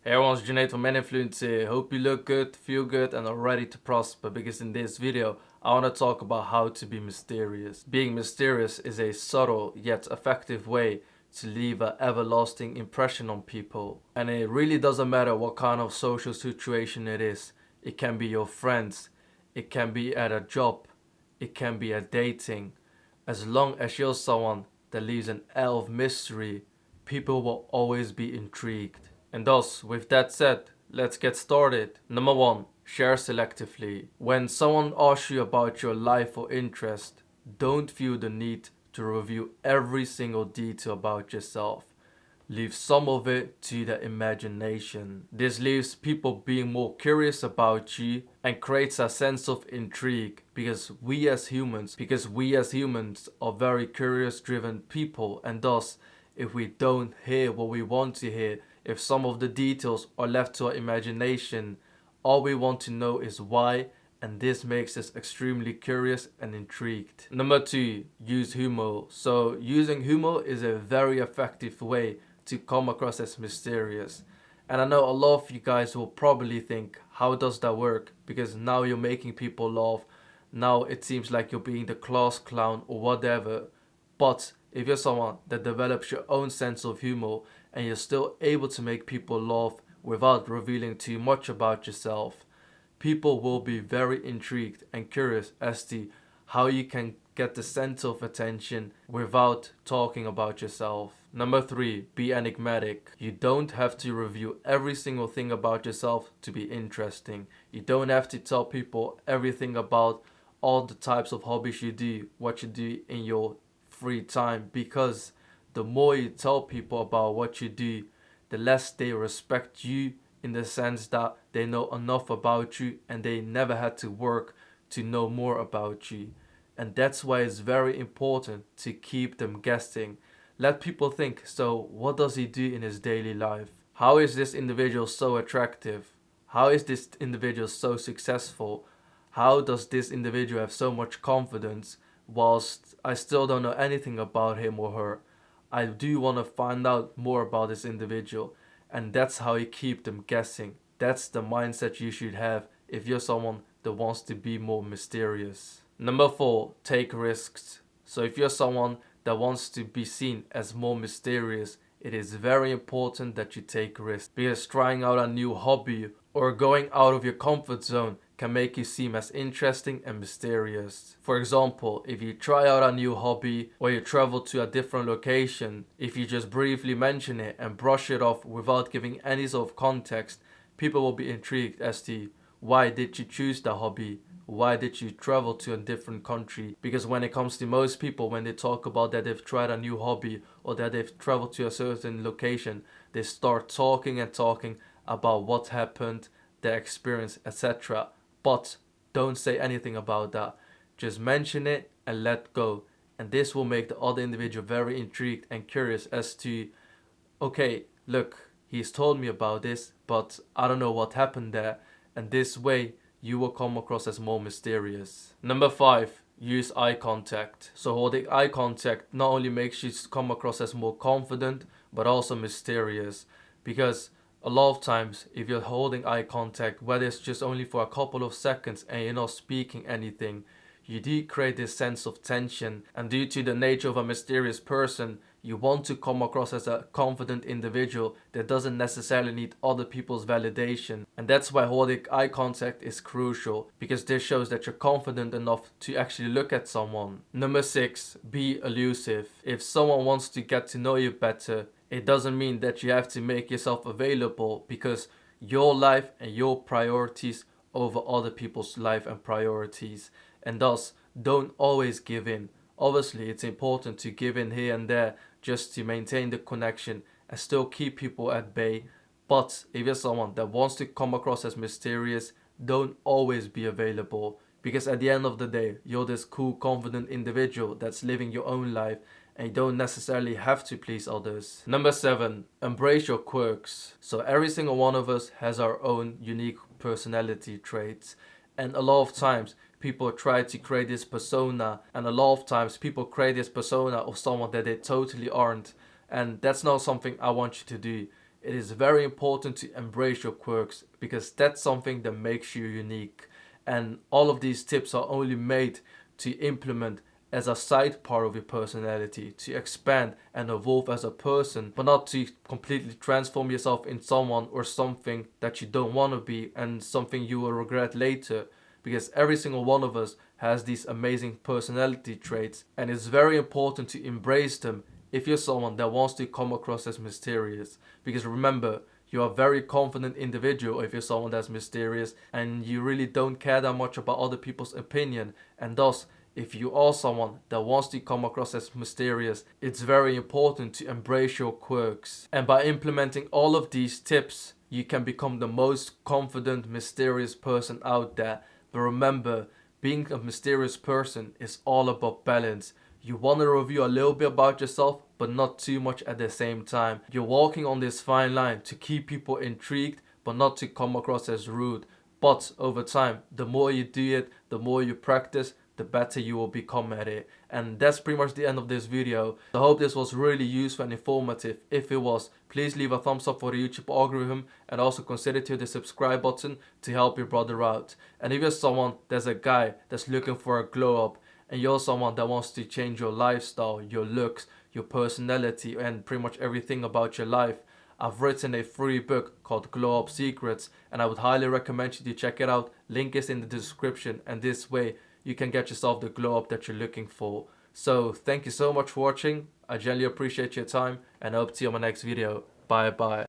Hey everyone, it's Junaid from Meninfluencer. Hope you look good, feel good, and are ready to prosper, because in this video I want to talk about how to be mysterious. Being mysterious is a subtle yet effective way to leave an everlasting impression on people. And it really doesn't matter what kind of social situation it is. It can be your friends, it can be at a job, it can be at dating. As long as you're someone that leaves an air of mystery, people will always be intrigued. And thus, with that said, let's get started. Number 1. Share selectively. When someone asks you about your life or interest, don't feel the need to review every single detail about yourself. Leave some of it to the imagination. This leaves people being more curious about you and creates a sense of intrigue, because we as humans are very curious driven people, and thus if we don't hear what we want to hear, if some of the details are left to our imagination, all we want to know is why, and this makes us extremely curious and intrigued. Number 2, use humor. So using humor is a very effective way to come across as mysterious. And I know a lot of you guys will probably think, how does that work? Because now you're making people laugh. Now it seems like you're being the class clown or whatever. But if you're someone that develops your own sense of humor and you're still able to make people laugh without revealing too much about yourself, people will be very intrigued and curious as to how you can get the center of attention without talking about yourself. Number 3, be enigmatic. You don't have to review every single thing about yourself to be interesting. You don't have to tell people everything about all the types of hobbies you do, what you do in your free time, because the more you tell people about what you do, the less they respect you, in the sense that they know enough about you and they never had to work to know more about you. And that's why it's very important to keep them guessing. Let people think, so what does he do in his daily life? How is this individual so attractive? How is this individual so successful? How does this individual have so much confidence whilst I still don't know anything about him or her? I do want to find out more about this individual, and that's how you keep them guessing. That's the mindset you should have if you're someone that wants to be more mysterious. Number 4, take risks. So if you're someone that wants to be seen as more mysterious, it is very important that you take risks, because trying out a new hobby or going out of your comfort zone can make you seem as interesting and mysterious. For example, if you try out a new hobby or you travel to a different location, if you just briefly mention it and brush it off without giving any sort of context, people will be intrigued as to why did you choose the hobby? Why did you travel to a different country? Because when it comes to most people, when they talk about that they've tried a new hobby or that they've traveled to a certain location, they start talking and talking about what happened, their experience, etc. But don't say anything about that. Just mention it and let go. And this will make the other individual very intrigued and curious as to, okay, look, he's told me about this, but I don't know what happened there. And this way, you will come across as more mysterious. Number 5, use eye contact. So holding eye contact not only makes you come across as more confident, but also mysterious. Because a lot of times, if you're holding eye contact, whether it's just only for a couple of seconds and you're not speaking anything, you do create this sense of tension, and due to the nature of a mysterious person, you want to come across as a confident individual that doesn't necessarily need other people's validation. And that's why holding eye contact is crucial, because this shows that you're confident enough to actually look at someone. Number 6, be elusive. If someone wants to get to know you better, it doesn't mean that you have to make yourself available, because your life and your priorities over other people's life and priorities, and thus don't always give in. Obviously, it's important to give in here and there just to maintain the connection and still keep people at bay. But if you're someone that wants to come across as mysterious, don't always be available, because at the end of the day, you're this cool, confident individual that's living your own life, and you don't necessarily have to please others. Number 7, embrace your quirks. So every single one of us has our own unique personality traits, and a lot of times people try to create this persona, and a lot of times people create this persona of someone that they totally aren't, and that's not something I want you to do. it is very important to embrace your quirks because that's something that makes you unique. And all of these tips are only made to implement as a side part of your personality, to expand and evolve as a person, but not to completely transform yourself in someone or something that you don't want to be and something you will regret later. Because every single one of us has these amazing personality traits, and it's very important to embrace them if you're someone that wants to come across as mysterious. Because remember, you're a very confident individual if you're someone that's mysterious and you really don't care that much about other people's opinion. And thus, if you are someone that wants to come across as mysterious, it's very important to embrace your quirks. And by implementing all of these tips, you can become the most confident, mysterious person out there. But remember, being a mysterious person is all about balance. You want to review a little bit about yourself, but not too much at the same time. You're walking on this fine line to keep people intrigued, but not to come across as rude. But over time, the more you do it, the more you practice, the better you will become at it. And that's pretty much the end of this video. I hope this was really useful and informative. If it was, please leave a thumbs up for the YouTube algorithm and also consider to hit the subscribe button to help your brother out. And if you're someone that's a guy that's looking for a glow up, and you're someone that wants to change your lifestyle, your looks, your personality, and pretty much everything about your life, I've written a free book called Glow Up Secrets, and I would highly recommend you to check it out. Link is in the description, and this way you can get yourself the glow up that you're looking for. So thank you so much for watching. I genuinely appreciate your time, and I hope to see you on my next video. Bye bye.